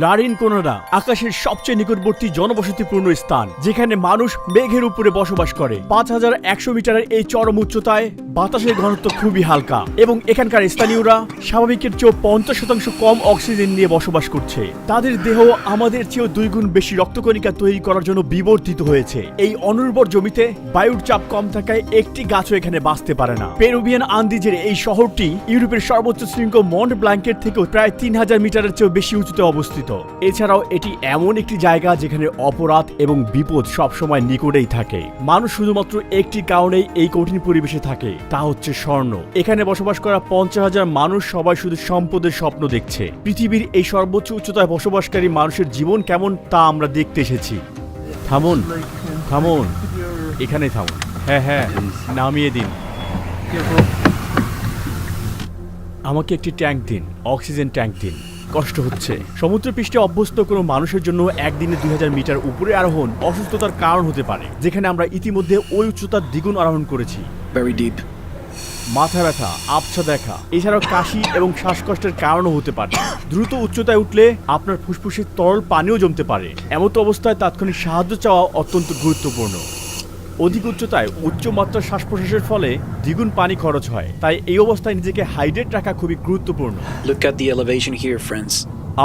লারিন কোনাডা আকাশের সবচেয়ে নিকটবর্তী জনবসতিপূর্ণ স্থান, যেখানে মানুষ মেঘের উপরে বসবাস করে। 5100 মিটারের এই চরম উচ্চতায় বাতাসের ঘনত্ব খুবই হালকা এবং এখানকার স্থানীয়রা স্বাভাবিকের চেয়েও 50% কম অক্সিজেন নিয়ে বসবাস করছে। তাদের দেহ আমাদের চেয়েও 2 গুণ বেশি রক্তকণিকা তৈরি করার জন্য বিবর্তিত হয়েছে। এই অনুর্বর জমিতে বায়ুর চাপ কম থাকায় একটি গাছও এখানে বাঁচতে পারে না। পেরুভিয়ান আন্দিজের এই শহরটি ইউরোপের সর্বোচ্চ শৃঙ্গ মন্ট ব্ল্যাঙ্কের থেকেও প্রায় 3000 মিটারের চেয়েও বেশি উঁচুতে অবস্থিত। এছাড়াও এটি এমন একটি জায়গা যেখানে অপরাধ এবং বিপদ সবসময় নিকটেই থাকে। মানুষ শুধুমাত্র একটি কারণেই এই কঠিন পরিবেশে থাকে, তা হচ্ছে স্বর্ণ। এখানে বসবাস করা 50,000 মানুষ সবাই শুধু সম্পদের স্বপ্ন দেখছে। পৃথিবীর এই সর্বোচ্চ উচ্চতায় বসবাসকারী মানুষের জীবন কেমন তা আমরা দেখতে এসেছি। থামুন থামুন, এখানে থামুন। হ্যাঁ, নামিয়ে দিন। আমাকে একটি ট্যাঙ্ক দিন, অক্সিজেন ট্যাঙ্ক দিন। কষ্ট হচ্ছে। সমুদ্রপৃষ্ঠে অভ্যস্ত কোনো মানুষের জন্য একদিনে 2000 মিটার উপরে আরোহণ অসুস্থতার কারণ হতে পারে, যেখানে আমরা ইতিমধ্যে ওই উচ্চতার দ্বিগুণ আরোহণ করেছি। Very deep. মাথা ব্যথা, আবছা দেখা, এছাড়াও কাশি এবং শ্বাসকষ্টের কারণও হতে পারে। দ্রুত উচ্চতায় উঠলে আপনার ফুসফুসে তরল পানিও জমতে পারে। এমত অবস্থায় তাৎক্ষণিক সাহায্য চাওয়া অত্যন্ত গুরুত্বপূর্ণ। অধিক উচ্চতায় উচ্চমাত্রার শ্বাস প্রশ্বাসের ফলে দ্বিগুণ পানি খরচ হয়, তাই এই অবস্থায় নিজেকে হাইড্রেট রাখা খুবই গুরুত্বপূর্ণ। Look at the elevation here, friends.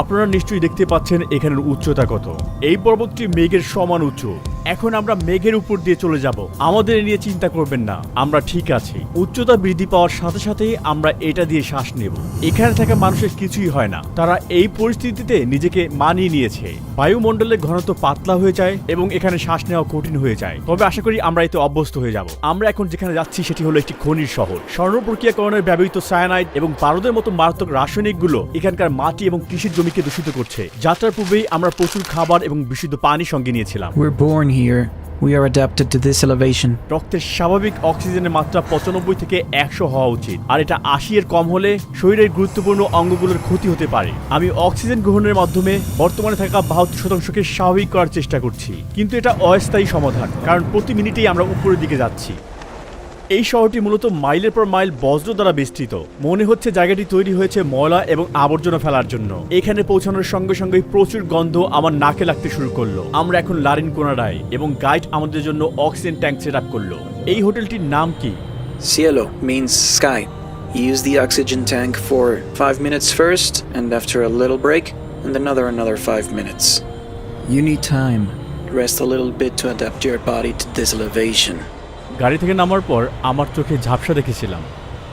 আপনারা নিশ্চয়ই দেখতে পাচ্ছেন এখানের উচ্চতা কত। এই পর্বতটি মেঘের সমান উঁচু। এখন আমরা মেঘের উপর দিয়ে চলে যাব। আমাদের নিয়ে চিন্তা করবেন না, আমরা ঠিক আছি। উচ্চতা বৃদ্ধি পাওয়ার সাথে সাথেই আমরা এটা দিয়ে শ্বাস নেব। এখানে থাকা মানুষের কিছুই হয় না, তারা এই পরিস্থিতিতে নিজেকে মানিয়ে নিয়েছে। বায়ুমণ্ডলের ঘনত্ব পাতলা হয়ে যায় এবং এখানে শ্বাস নেওয়া কঠিন হয়ে যায়, তবে আশা করি আমরা এতে অভ্যস্ত হয়ে যাব। আমরা এখন যেখানে যাচ্ছি সেটি হলো একটি খনির শহর। স্বর্ণ প্রক্রিয়াকরণের ব্যবহৃত সায়ানাইড এবং পারদের মতো মারাত্মক রাসায়নিকগুলো এখানকার মাটি এবং কৃষির জমিকে দূষিত করছে। যাত্রার পূর্বেই আমরা প্রচুর খাবার এবং বিশুদ্ধ পানি সঙ্গে নিয়েছিলাম। We're born here. We are adapted to this elevation. রক্তের স্বাভাবিক অক্সিজেনের মাত্রা 95 থেকে 100 হওয়া উচিত, আর এটা 80 এর কম হলে শরীরের গুরুত্বপূর্ণ অঙ্গগুলোর ক্ষতি হতে পারে। আমি অক্সিজেন গ্রহণের মাধ্যমে বর্তমানে থাকা 72%কে স্বাভাবিক করার চেষ্টা করছি, কিন্তু এটা অস্থায়ী সমাধান, কারণ প্রতি মিনিটেই আমরা উপরের দিকে যাচ্ছি। এই শহরটি মূলত মাইলের পর মাইল বজ্র দ্বারা বেষ্টিত। মনে হচ্ছে জায়গাটি তৈরি হয়েছে ময়লা এবং আবর্জনা ফেলার জন্য। এখানে পৌঁছানোর সঙ্গে সঙ্গে প্রচুর গন্ধ আমার নাকে লাগতে শুরু করলো। আমরা এখন লারিন কোনাডায় এবং গাইড আমাদের জন্য অক্সিজেন ট্যাঙ্ক সেট আপ করলো। এই হোটেলটির নাম কি? Cielo means sky. You use the oxygen tank for 5 minutes first, and after a little break, and another 5 minutes. You need time. Rest a little bit to adapt your body to this elevation. গাড়ি থেকে নামার পর আমার চোখে ঝাপসা দেখেছিলাম।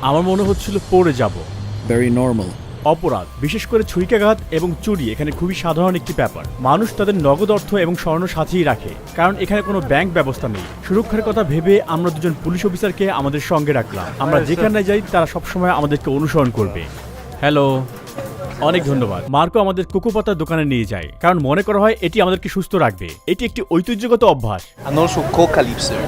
আমার মনে হচ্ছিল পড়ে যাব। Very normal. অপরাধ, বিশেষ করে ছুরিকাঘাত এবং চুরি এখানে খুবই সাধারণ একটি ব্যাপার। মানুষ তাদের নগদ অর্থ এবং স্বর্ণ সাথেই রাখে, কারণ এখানে কোনো ব্যাংক ব্যবস্থা নেই। সুরক্ষার কথা ভেবে আমরা দুজন পুলিশ অফিসারকে আমাদের সঙ্গে রাখলাম। আমরা যেখানে যাই তারা সবসময় আমাদেরকে অনুসরণ করবে। হ্যালো, অনেক ধন্যবাদ। মার্কো আমাদের কোকো পাতার দোকানে নিয়ে যায়, কারণ মনে করা হয় এটি আমাদেরকে সুস্থ রাখবে। এটি একটি ঐতিহ্যগত অভ্যাস। And also coca lips, sir.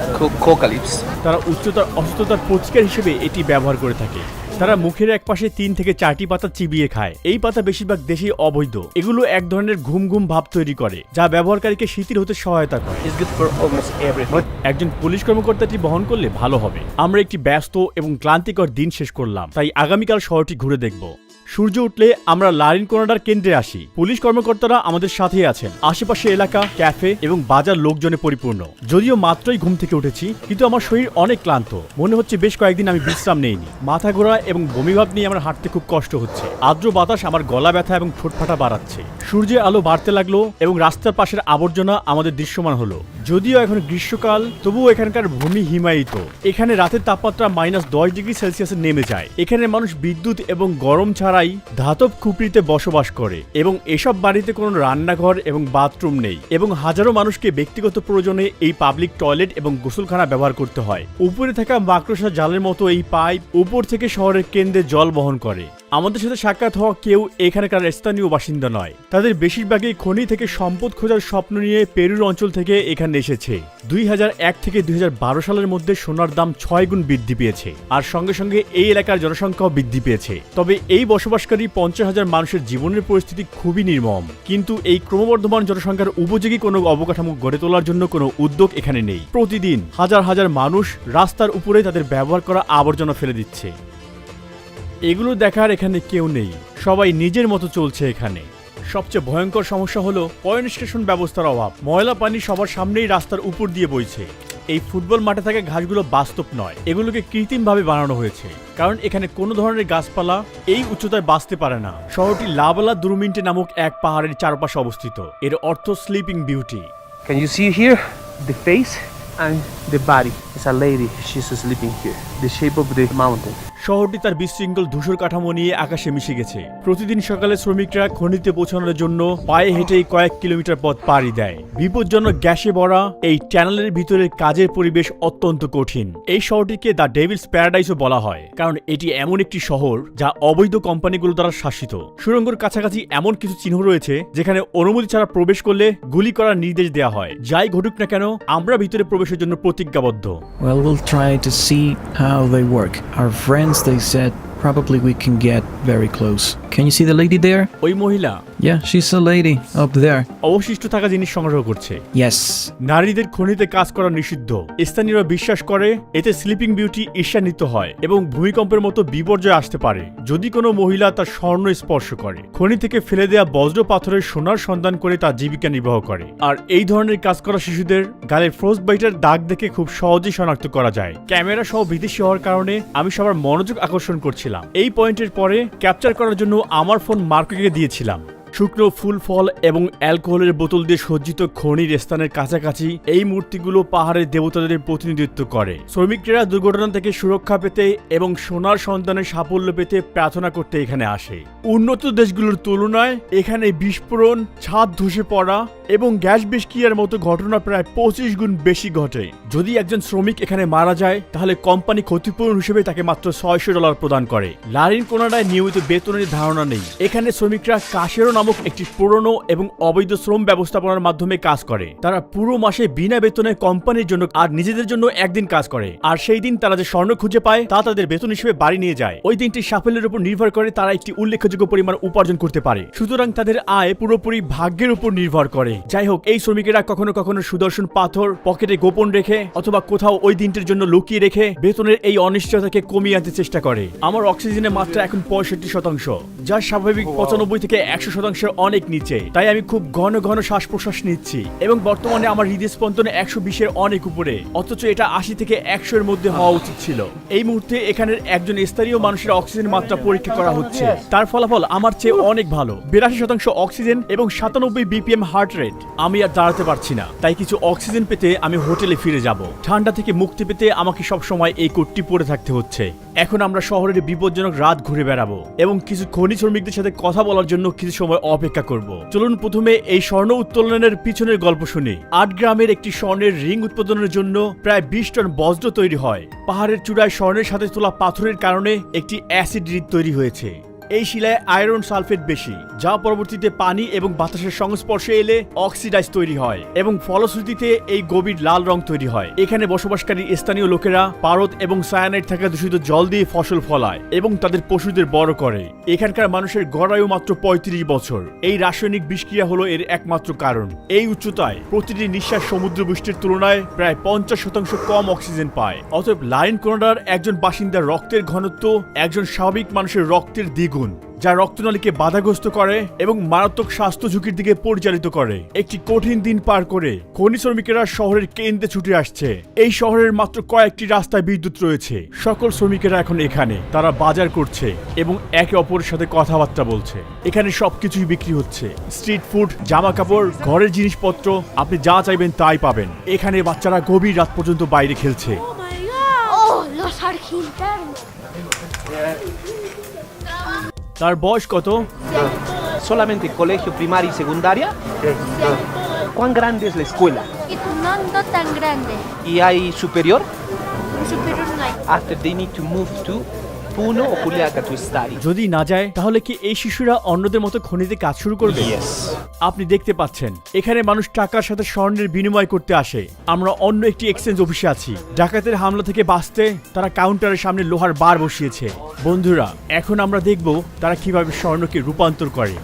Coca lips. তারা উচ্চতার অসুস্থতার প্রতিকার হিসেবে এটি ব্যবহার করে থাকে। তারা মুখের এক পাশে 3 থেকে 4টি পাতা চিবিয়ে খায়। এই পাতা বেশিরভাগ দেশে অবৈধ। এগুলো এক ধরনের ঘুম ঘুম ভাব তৈরি করে, যা ব্যবহারকারীকে শিথিল হতে সহায়তা করে। It's good for almost everything. একজন পুলিশ কর্মকর্তাটি বহন করলে ভালো হবে। আমরা একটি ব্যস্ত এবং ক্লান্তিকর দিন শেষ করলাম, তাই আগামীকাল শহরটি ঘুরে দেখব। সূর্য উঠলে আমরা লারিন কোনাডার কেন্দ্রে আসি। পুলিশ কর্মকর্তারা আমাদের সাথেই আছেন। আশেপাশে এলাকা, ক্যাফে এবং বাজার লোকজনে পরিপূর্ণ। যদিও মাত্রই ঘুম থেকে উঠেছি, কিন্তু আমার শরীর অনেক ক্লান্ত। মনে হচ্ছে বেশ কয়েকদিন আমি বিশ্রাম নেইনি। মাথা ঘোরা এবং বমিভাব নিয়ে আমার হাঁটতে খুব কষ্ট হচ্ছে। আর্দ্র বাতাস আমার গলা ব্যথা এবং ঠোঁট ফাটা বাড়াচ্ছে। সূর্যের আলো বাড়তে লাগলো এবং রাস্তার পাশের আবর্জনা আমাদের দৃশ্যমান হলো। যদিও এখন গ্রীষ্মকাল, তবুও এখানকার ভূমি হিমায়িত। এখানে রাতের তাপমাত্রা -10 ডিগ্রি সেলসিয়াসে নেমে যায়। এখানে মানুষ বিদ্যুৎ এবং গরম ছাড়াই ধাতব খুপড়িতে বসবাস করে এবং এসব বাড়িতে কোনো রান্নাঘর এবং বাথরুম নেই, এবং হাজারো মানুষকে ব্যক্তিগত প্রয়োজনে এই পাবলিক টয়লেট এবং গোসলখানা ব্যবহার করতে হয়। উপরে থাকা মাকড়সা জালের মতো এই পাইপ উপর থেকে শহরের কেন্দ্রে জল বহন করে। আমাদের সাথে সাক্ষাৎ হওয়া কেউ এখানকার স্থানীয় বাসিন্দা নয়। তাদের বেশিরভাগই খনি থেকে সম্পদ খোঁজার স্বপ্ন নিয়ে পেরুর অঞ্চল থেকে এখানে এসেছে। 2001 থেকে 2012 সালের মধ্যে সোনার দাম 6 গুণ বৃদ্ধি পেয়েছে, আর সঙ্গে সঙ্গে এই এলাকার জনসংখ্যাও বৃদ্ধি পেয়েছে। তবে এই বসবাসকারী 50,000 মানুষের জীবনের পরিস্থিতি খুবই নির্মম। কিন্তু এই ক্রমবর্ধমান জনসংখ্যার উপযোগী কোনো অবকাঠামো গড়ে তোলার জন্য কোনো উদ্যোগ এখানে নেই। প্রতিদিন হাজার হাজার মানুষ রাস্তার উপরে তাদের ব্যবহার করা আবর্জনা ফেলে দিচ্ছে। এগুলো দেখার এখানে কেউ নেই, সবাই নিজের মতো চলছে এখানে। সবচেয়ে ভয়ঙ্কর সমস্যা হলো পয়েন্ট স্টেশন ব্যবস্থার অভাব। ময়লা পানি সবার সামনেই রাস্তার উপর দিয়ে বইছে। এই ফুটবল মাঠে থাকা ঘাসগুলো বাস্তব নয়, এগুলোকে কৃত্রিমভাবে বানানো হয়েছে, কারণ এখানে কোনো ধরনের গাছপালা এই উচ্চতায় বাঁচতে পারে না। শহরটি লাবালা দুরমিন্টে নামক এক পাহাড়ের চারপাশে অবস্থিত। এর অর্থ sleeping beauty. Can you see here the face and the body? It's a lady. She's sleeping here. The shape of the mountain. শহরটি তার বিশৃঙ্খল ধূসর কাঠামো নিয়ে আকাশে মিশে গেছে। প্রতিদিন সকালে শ্রমিকরা খনিতে পৌঁছানোর জন্য পায়ে হেঁটেই কয়েক কিলোমিটার পথ পাড়ি দেয়। বিপজ্জনক গ্যাসে ভরা এই টানেলের ভিতরে কাজের পরিবেশ অত্যন্ত কঠিন। এই শহরটিকে দ্য ডেভিলস প্যারাডাইসও বলা হয়, কারণ এটি এমন একটি শহর যা অবৈধ কোম্পানিগুলো দ্বারা শাসিত। সুড়ঙ্গের কাছাকাছি এমন কিছু চিহ্ন রয়েছে যেখানে অনুমতি ছাড়া প্রবেশ করলে গুলি করার নির্দেশ দেওয়া হয়। যাই ঘটুক না কেন, আমরা ভিতরে প্রবেশের জন্য প্রতিজ্ঞাবদ্ধ। Well, we'll try to see how they work. Our friends, they said, probably we can get very close. Can you see the lady there? ওই মহিলা Yeah, she's a lady up there. অবশিষ্ট থাকা জিনিস সংগ্রহ করছে। Yes. নারীদের খনিতে কাজ করা নিষিদ্ধ। স্থানীয়রা বিশ্বাস করে এতে স্লিপিং বিউটি ঈর্ষান্বিত হয় এবং ভূমিকম্পের মতো বিপর্যয় আসতে পারে যদি কোনো মহিলা তার স্বর্ণ স্পর্শ করে। খনি থেকে ফেলে দেয়া বজ্র পাথরের সোনার সন্ধান করে তার জীবিকা নির্বাহ করে। আর এই ধরনের কাজ করা শিশুদের গালে ফ্রস্ট বাইটের দাগ দেখে খুব সহজেই শনাক্ত করা যায়। ক্যামেরা সহ বিদেশি হওয়ার কারণে আমি সবার মনোযোগ আকর্ষণ করছিলাম। এই পয়েন্টের পরে ক্যাপচার করার জন্য আমার ফোন মার্ককে দিয়েছিলাম। শুকনো ফুল ফল এবং অ্যালকোহলের বোতল দিয়ে সজ্জিত খনির স্থানের কাছাকাছি এই মূর্তিগুলো পাহাড়ের দেবতাদের প্রতিনিধিত্ব করে। শ্রমিকরা দুর্ঘটনা থেকে সুরক্ষা পেতে এবং সোনার সন্তানের সাফল্য পেতে প্রার্থনা করতে এখানে আসে। উন্নত দেশগুলোর তুলনায় এখানে বিস্ফোরণ, ছাদ ধসে পড়া এবং গ্যাস বিস্কিয়ার মতো ঘটনা প্রায় 25 গুণ বেশি ঘটে। যদি একজন শ্রমিক এখানে মারা যায় তাহলে কোম্পানি ক্ষতিপূরণ হিসেবে তাকে মাত্র $600 প্রদান করে। লারিন কোনাডায় নিয়মিত বেতনের ধারণা নেই। এখানে শ্রমিকরা কাশেরো নামক একটি পুরনো এবং অবৈধ শ্রম ব্যবস্থাপনার মাধ্যমে কাজ করে। তারা পুরো মাসে বিনা বেতনে কোম্পানির জন্য আর নিজেদের জন্য একদিন কাজ করে, আর সেই দিন তারা যে স্বর্ণ খুঁজে পায় তা তাদের বেতন হিসেবে বাড়ি নিয়ে যায়। ওই দিনটি সাফল্যের উপর নির্ভর করে তারা একটি উল্লেখযোগ্য পরিমাণ উপার্জন করতে পারে। সুতরাং তাদের আয় পুরোপুরি ভাগ্যের উপর নির্ভর করে। যাই হোক, এই শ্রমিকেরা কখনো কখনো সুদর্শন পাথর পকেটে গোপন রেখে অথবা কোথাও ওই দিনটির জন্য লুকিয়ে রেখে বেতনের এই অনিশ্চয়তাকে কমিয়ে আনতে চেষ্টা করে। আমার অক্সিজেনের মাত্রা এখন 65%, যা স্বাভাবিক 95 থেকে 100% অনেক নিচে। তাই আমি খুব ঘন ঘন শ্বাস প্রশ্বাস নিচ্ছি এবং বর্তমানে আমার হৃদস্পন্দন 120-এর অনেক উপরে, অথচ এটা 80 থেকে 100 এর মধ্যে হওয়া উচিত ছিল। এই মুহূর্তে এখানের একজন স্থানীয় মানুষের অক্সিজেন মাত্রা পরীক্ষা করা হচ্ছে। তার ফলাফল আমার চেয়ে অনেক ভালো, 82% অক্সিজেন এবং 97 BPM হার্ট রেট। আমি আর দাঁড়াতে পারছি না, তাই কিছু অক্সিজেন পেতে আমি হোটেলে ফিরে যাব। ঠান্ডা থেকে মুক্তি পেতে আমাকে সবসময় এই কোটটি পরে থাকতে হচ্ছে। এখন আমরা শহরের বিপজ্জনক রাত ঘুরে বেড়াবো এবং কিছু খনি শ্রমিকদের সাথে কথা বলার জন্য কিছু সময় অপেক্ষা করব। চলুন প্রথমে এই স্বর্ণ উত্তোলনের পিছনের গল্প শুনি। 8 গ্রামের একটি স্বর্ণের রিং উৎপাদনের জন্য প্রায় 20 টন বজ্র তৈরি হয়। পাহাড়ের চূড়ায় স্বর্ণের সাথে তোলা পাথরের কারণে একটি অ্যাসিড হ্রদ তৈরি হয়েছে। এই শিলায় আয়রন সালফেট বেশি, যা পরবর্তীতে পানি এবং বাতাসের সংস্পর্শে এলে অক্সিডাইজ তৈরি হয় এবং ফলশ্রুতিতে এই গভীর লাল রং তৈরি হয়। এখানে বসবাসকারী স্থানীয় লোকেরা পারদ এবং সায়ানাইড থাকা দূষিত জল দিয়ে ফসল ফলায় এবং তাদের পশুদের বড় করে। এখানকার মানুষের গড় আয়ু মাত্র 35 বছর। এই রাসায়নিক বিষক্রিয়া হলো এর একমাত্র কারণ। এই উচ্চতায় প্রতিটি নিঃশ্বাস সমুদ্র বৃষ্টির তুলনায় প্রায় 50% কম অক্সিজেন পায়। অতএব লারিন কোনাডার একজন বাসিন্দার রক্তের ঘনত্ব একজন স্বাভাবিক মানুষের রক্তের দ্বিগুণ, যা রক্তনালীকে বাধাগ্রস্ত করে এবং মারাত্মক স্বাস্থ্য ঝুঁকির দিকে পরিচালিত করে। একটি কঠিন দিন পার করে খনি শ্রমিকেরা শহরের কেন্দ্রে ছুটে আসছে। এই শহরের মাত্র কয়েকটি রাস্তায় বিদ্যুৎ রয়েছে। সকল শ্রমিকেরা এখন এখানে, তারা বাজার করছে এবং একে অপরের সাথে কথাবার্তা বলছে। এখানে সবকিছুই বিক্রি হচ্ছে, স্ট্রিট ফুড, জামা কাপড়, ঘরের জিনিসপত্র, আপনি যা চাইবেন তাই পাবেন। এখানে বাচ্চারা গভীর রাত পর্যন্ত বাইরে খেলছে। Oh my god! Oh, los argentinos. তার বয়স কত? Solamente colegio primaria y secundaria. ¿Cuán grande es la escuela? No tan grande. ¿Y hay superior? Superior no hay. After they need to move to Puno o Juliaca to study. যদি না যায় তাহলে কি এই শিশুরা অন্যদের মতো খনিতে কাজ শুরু করবে? Yes. আপনি দেখতে পাচ্ছেন এখানে মানুষ টাকার সাথে স্বর্ণের বিনিময় করতে আসে। আমরা অন্য একটি এক্সচেঞ্জ অফিসে আছি। ডাকাতের হামলা থেকে বাঁচতে তারা কাউন্টারের সামনে লোহার বার বসিয়েছে। বন্ধুরা, এখন আমরা দেখব তারা কিভাবে স্বর্ণকে রূপান্তর করে।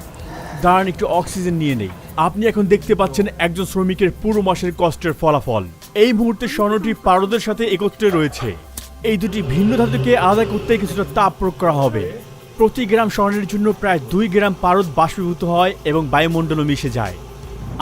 দাঁড়ান, একটু অক্সিজেন নিয়ে নেই। আপনি এখন দেখতে পাচ্ছেন একজন শ্রমিকের পুরো মাসের কষ্টের ফলাফল। এই মুহূর্তে স্বর্ণটি পারদের সাথে একত্রে রয়েছে। এই দুটি ভিন্ন ধাতুকে আলাদা করতে কিছুটা তাপ প্রয়োগ করা হবে। প্রতি গ্রাম স্বর্ণের জন্য প্রায় 2 গ্রাম পারদ বাষ্পীভূত হয় এবং বায়ুমণ্ডলে মিশে যায়।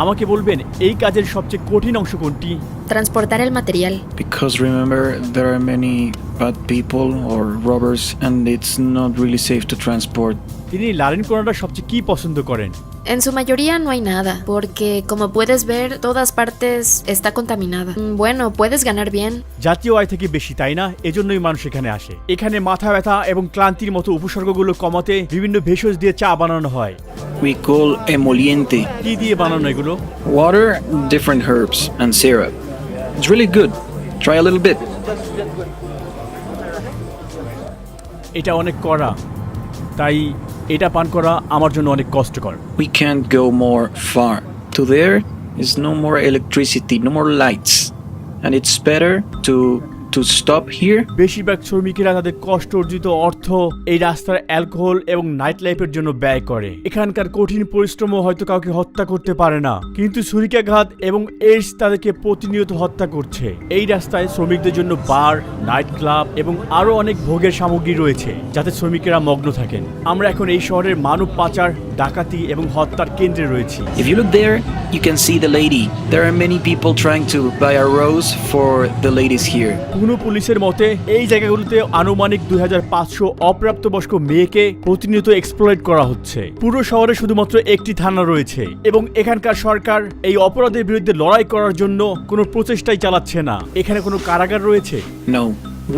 আমাকে বলবেন এই কাজের সবচেয়ে কঠিন অংশ কোনটি? Transportar el material. Because remember, there are many bad people or robbers, and it's not really safe to transport. তিনি লারেন কোনাডার সবচেয়ে কি পছন্দ করেন? En su mayoría no hay nada, porque como puedes ver, todas partes está contaminada. Bueno, puedes ganar bien. জাতীয় আয় থেকে বেশি, তাই না? এজন্যই মানুষ এখানে আসে। এখানে মাথা ব্যথা এবং ক্লান্তির মতো উপসর্গগুলো কমাতে বিভিন্ন ভেষজ দিয়ে চা বানানো হয়। We call emoliente. কি দিয়ে বানানো এগুলো? Water, different herbs, and syrup. It's really good. Try a little bit. এটা অনেক কড়া, তাই এটা পান করা আমার জন্য অনেক কষ্টকর। We can't go more far. To there is no more electricity, no more lights. And it's better to stop here. বেশিরভাগ শ্রমিকেরা তাদের কষ্ট অর্জিত অর্থ এই রাস্তার অ্যালকোহল এবং নাইট লাইফের জন্য ব্যয় করে। এখানকার কঠিন পরিশ্রমও হয়তো কাউকে হত্যা করতে পারে না, কিন্তু ছুরিকাঘাত এবং এইডস তাদেরকে প্রতিনিয়ত হত্যা করছে। এই রাস্তায় শ্রমিকদের জন্য বার, নাইট ক্লাব এবং আরো অনেক ভোগের সামগ্রী রয়েছে যাতে শ্রমিকেরা মগ্ন থাকেন। আমরা এখন এই শহরের মানব পাচার, ডাকাতি এবং হত্যার কেন্দ্রে রয়েছি। If you look there, you can see the lady. There are many people trying to buy a rose for the ladies here. কোনো পুলিশের মতে এই জায়গাগুলোতে আনুমানিক 2500 অপ্রাপ্তবয়স্ক মেয়েকে প্রতিনিয়ত এক্সপ্লয়েট করা হচ্ছে। পুরো শহরে শুধুমাত্র একটি থানা রয়েছে এবং এখানকার সরকার এই অপরাধের বিরুদ্ধে লড়াই করার জন্য কোনো প্রচেষ্টাই চালাচ্ছে না। এখানে কোনো কারাগার রয়েছে? No.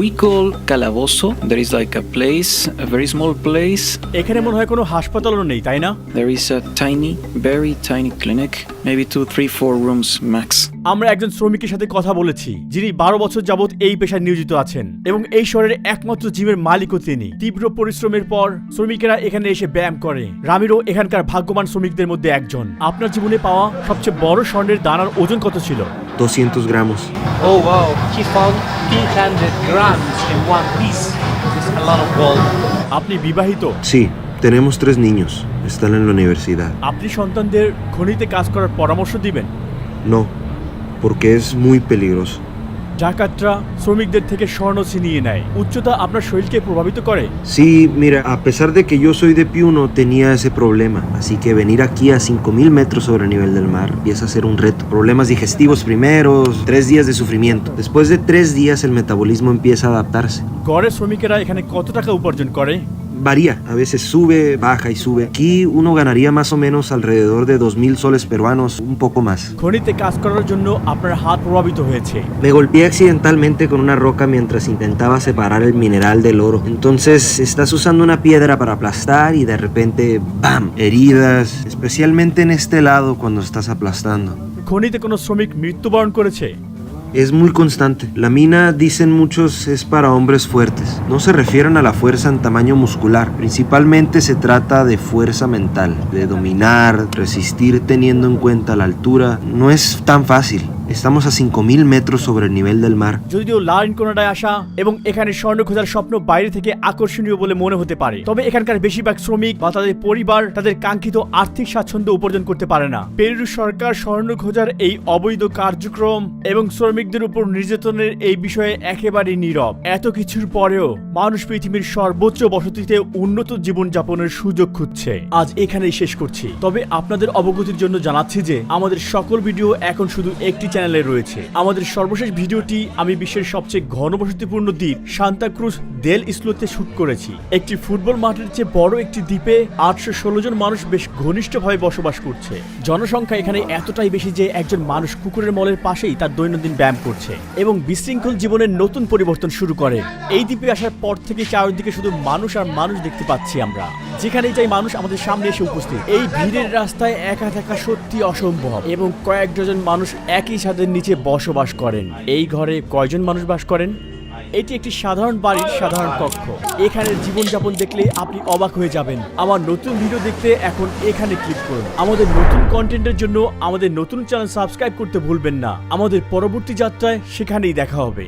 We call Calabozo. There is like a place, a very small place. এখানে মনে হয় কোনো হাসপাতালও নেই, তাই না? There is a tiny, very tiny clinic. Maybe 2, 3, 4 rooms max. আমরা একজন শ্রমিকের সাথে কথা বলেছি যিনি 12 বছর যাবত এই পেশায় নিয়োজিত আছেন এবং এই শহরের একমাত্র জিমের মালিকও তিনি। তীব্র পরিশ্রমের পর শ্রমিকেরা এখানে এসে ব্যায়াম করে। রামিরো এখানকার ভাগ্যবান শ্রমিকদের মধ্যে একজন। আপনার জীবনে পাওয়া সবচেয়ে বড় স্বর্ণের দানার ওজন কত ছিল? 200 gramos. Oh wow, he found 300 grams in one piece. This is a lot of gold. আপনি বিবাহিত? Sí, tenemos 3 niños. Están en la universidad. আপনি সন্তানদের খনিতে কাজ করার পরামর্শ দিবেন? No, porque es muy peligroso. ডাকাতরা শ্রমিকদের থেকে স্বর্ণ ছিনিয়ে নেয়। উচ্চতা আপনার শরীরকে প্রভাবিত করে? Sí, mira, a pesar de que yo soy de Piuno, tenía ese problema. Así que venir aquí a 5000 metros sobre el nivel del mar empieza a ser un reto. Problemas digestivos primeros, 3 días de sufrimiento. Después de 3 días el metabolismo empieza a adaptarse. গড়ে শ্রমিকেরা এখানে কত টাকা উপার্জন করে? Varía, a veces sube, baja y sube. Aquí uno ganaría más o menos alrededor de 2000 soles peruanos, un poco más. খনিতে কাজ করার জন্য আপনার হাত প্রভাবিত হয়েছে। Me golpeé accidentalmente con una roca mientras intentaba separar el mineral del oro. Entonces estás usando una piedra para aplastar y de repente ¡bam! Heridas, especialmente en este lado cuando estás aplastando. খনিতে কোনো শ্রমিক মৃত্যুবরণ করেছে? Es muy constante. La mina, dicen muchos, es para hombres fuertes. No se refieren a la fuerza en tamaño muscular. Principalmente se trata de fuerza mental, de dominar, resistir teniendo en cuenta la altura. No es tan fácil. Estamos a 5000 metros sobre el nivel del mar. যদিও লারেন কোনাডায় আসা এবং এখানে স্বর্ণ খোঁজার স্বপ্ন বাইরে থেকে আকর্ষণীয় বলে মনে হতে পারে, তবে এখানকার বেশিরভাগ শ্রমিক বা তাদের পরিবার তাদের কাঙ্ক্ষিত আর্থিক স্বাচ্ছন্দ্য উপার্জন করতে পারে না। পেরু সরকার স্বর্ণ খোঁজার এই অবৈধ কার্যক্রম এবং শ্রমিকদের উপর নির্যাতনের এই বিষয়ে একেবারেই নীরব। এত কিছুর পরেও মানুষ পৃথিবীর সর্বোচ্চ বসতিতে উন্নত জীবনযাপনের সুযোগ খুঁজছে। আজ এখানেই শেষ করছি, তবে আপনাদের অবগতির জন্য জানাচ্ছি যে আমাদের সকল ভিডিও এখন শুধু একটি চ্যানেলে রয়েছে। আমাদের সর্বশেষ ভিডিওটি আমি বিশ্বের সবচেয়ে ঘনবসতিপূর্ণ দ্বীপ সান্তা ক্রুজ দেল ইসলোতে শুট করেছি। একটি ফুটবল মাঠের চেয়ে বড় একটি দ্বীপে 816 জন মানুষ বেশ ঘনিষ্ঠভাবে বসবাস করছে। জনসংখ্যা এখানে এতটাই বেশি যে একজন মানুষ কুকুরের মলের পাশেই তার দৈনন্দিন ব্যায়াম করছে এবং বিশৃঙ্খল জীবনের নতুন পরিবর্তন শুরু করে। এই দ্বীপে আসার পর থেকে চারিদিকে শুধু মানুষ আর মানুষ দেখতে পাচ্ছি আমরা। যেখানেই যাই মানুষ আমাদের সামনে এসে উপস্থিত। এই ভিড়ের রাস্তায় একা থাকা সত্যি অসম্ভব এবং কয়েক ডজন মানুষ একই ছাদের নিচে বসবাস করেন। এই ঘরে কয়জন মানুষ বাস করেন? এটি একটি সাধারণ বাড়ির সাধারণ কক্ষ। এখানের জীবনযাপন দেখলে আপনি অবাক হয়ে যাবেন। আমার নতুন ভিডিও দেখতে এখন এখানে ক্লিক করুন। আমাদের নতুন কন্টেন্টের জন্য আমাদের নতুন চ্যানেল সাবস্ক্রাইব করতে ভুলবেন না। আমাদের পরবর্তী যাত্রায় সেখানেই দেখা হবে।